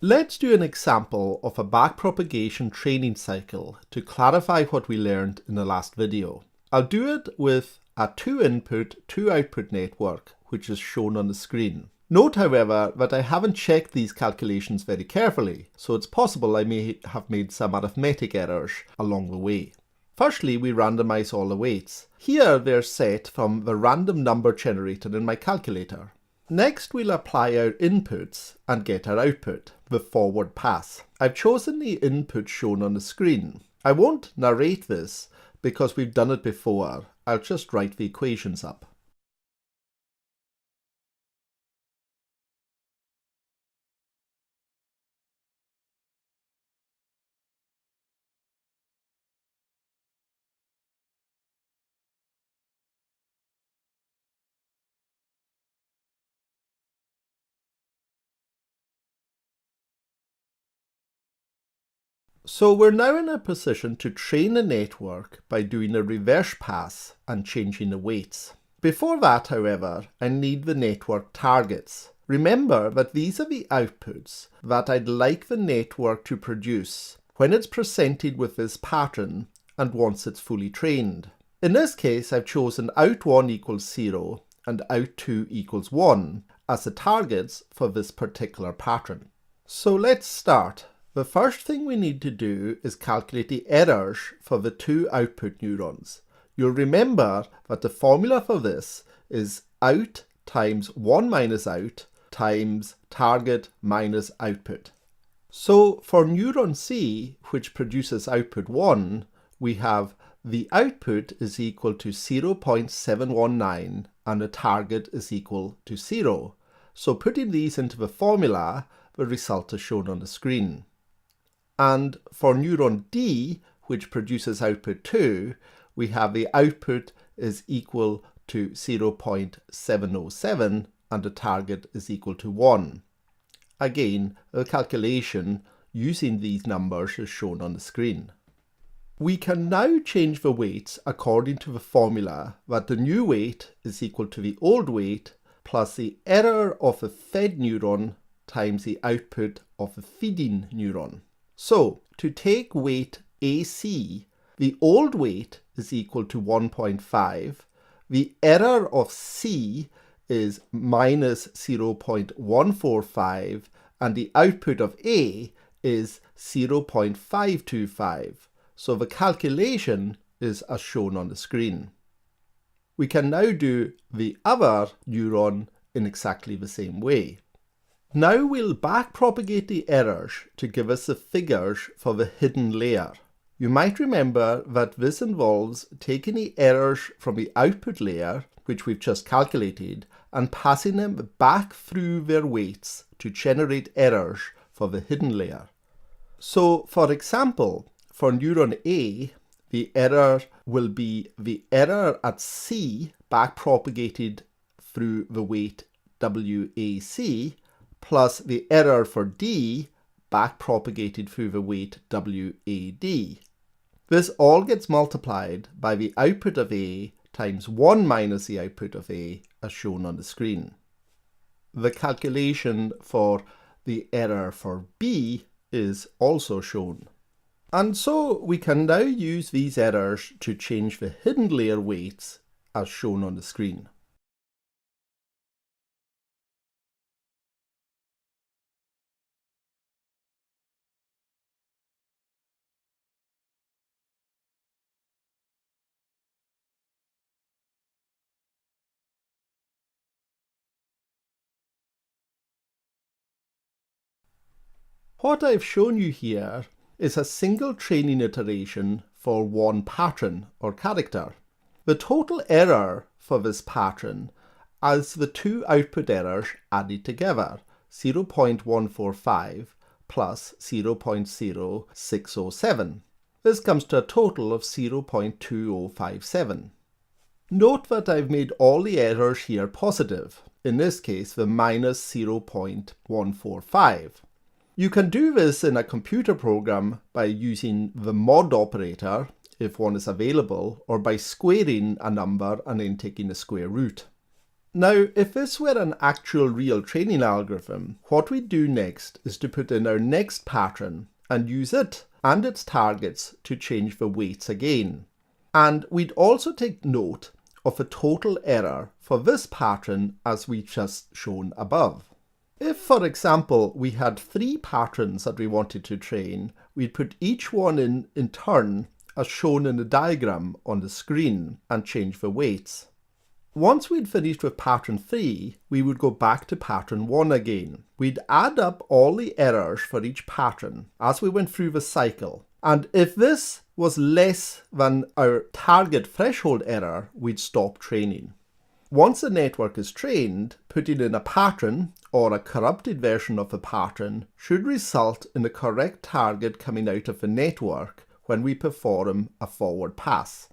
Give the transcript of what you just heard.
Let's do an example of a backpropagation training cycle to clarify what we learned in the last video. I'll do it with a 2-input, 2-output network, which is shown on the screen. Note, however, that I haven't checked these calculations very carefully, so it's possible I may have made some arithmetic errors along the way. Firstly, we randomize all the weights. Here they're set from the random number generator in my calculator. Next, we'll apply our inputs and get our output, the forward pass. I've chosen the input shown on the screen. I won't narrate this because we've done it before. I'll just write the equations up. So we're now in a position to train a network by doing a reverse pass and changing the weights. Before that, however, I need the network targets. Remember that these are the outputs that I'd like the network to produce when it's presented with this pattern and once it's fully trained. In this case, I've chosen out1 equals 0 and out2 equals 1 as the targets for this particular pattern. So let's start. The first thing we need to do is calculate the errors for the two output neurons. You'll remember that the formula for this is out times 1 minus out times target minus output. So for neuron C, which produces output 1, we have the output is equal to 0.719 and the target is equal to 0. So putting these into the formula, the result is shown on the screen. And for neuron D, which produces output 2, we have the output is equal to 0.707 and the target is equal to 1. Again, the calculation using these numbers is shown on the screen. We can now change the weights according to the formula that the new weight is equal to the old weight plus the error of the fed neuron times the output of the feeding neuron. So, to take weight AC, the old weight is equal to 1.5, the error of C is minus 0.145, and the output of A is 0.525. So the calculation is as shown on the screen. We can now do the other neuron in exactly the same way. Now we'll backpropagate the errors to give us the figures for the hidden layer. You might remember that this involves taking the errors from the output layer, which we've just calculated, and passing them back through their weights to generate errors for the hidden layer. So, for example, for neuron A, the error will be the error at C backpropagated through the weight WAC, plus the error for D backpropagated through the weight WAD. This all gets multiplied by the output of A times 1 minus the output of A as shown on the screen. The calculation for the error for B is also shown. And so we can now use these errors to change the hidden layer weights as shown on the screen. What I've shown you here is a single training iteration for one pattern or character. The total error for this pattern is the two output errors added together, 0.145 plus 0.0607. This comes to a total of 0.2057. Note that I've made all the errors here positive, in this case the minus 0.145. You can do this in a computer program by using the mod operator, if one is available, or by squaring a number and then taking the square root. Now, if this were an actual real training algorithm, what we do next is to put in our next pattern and use it and its targets to change the weights again. And we'd also take note of a total error for this pattern as we've just shown above. If, for example, we had 3 patterns that we wanted to train, we'd put each one in turn as shown in the diagram on the screen and change the weights. Once we'd finished with pattern 3, we would go back to pattern 1 again. We'd add up all the errors for each pattern as we went through the cycle. And if this was less than our target threshold error, we'd stop training. Once the network is trained, putting in a pattern or a corrupted version of a pattern should result in the correct target coming out of the network when we perform a forward pass.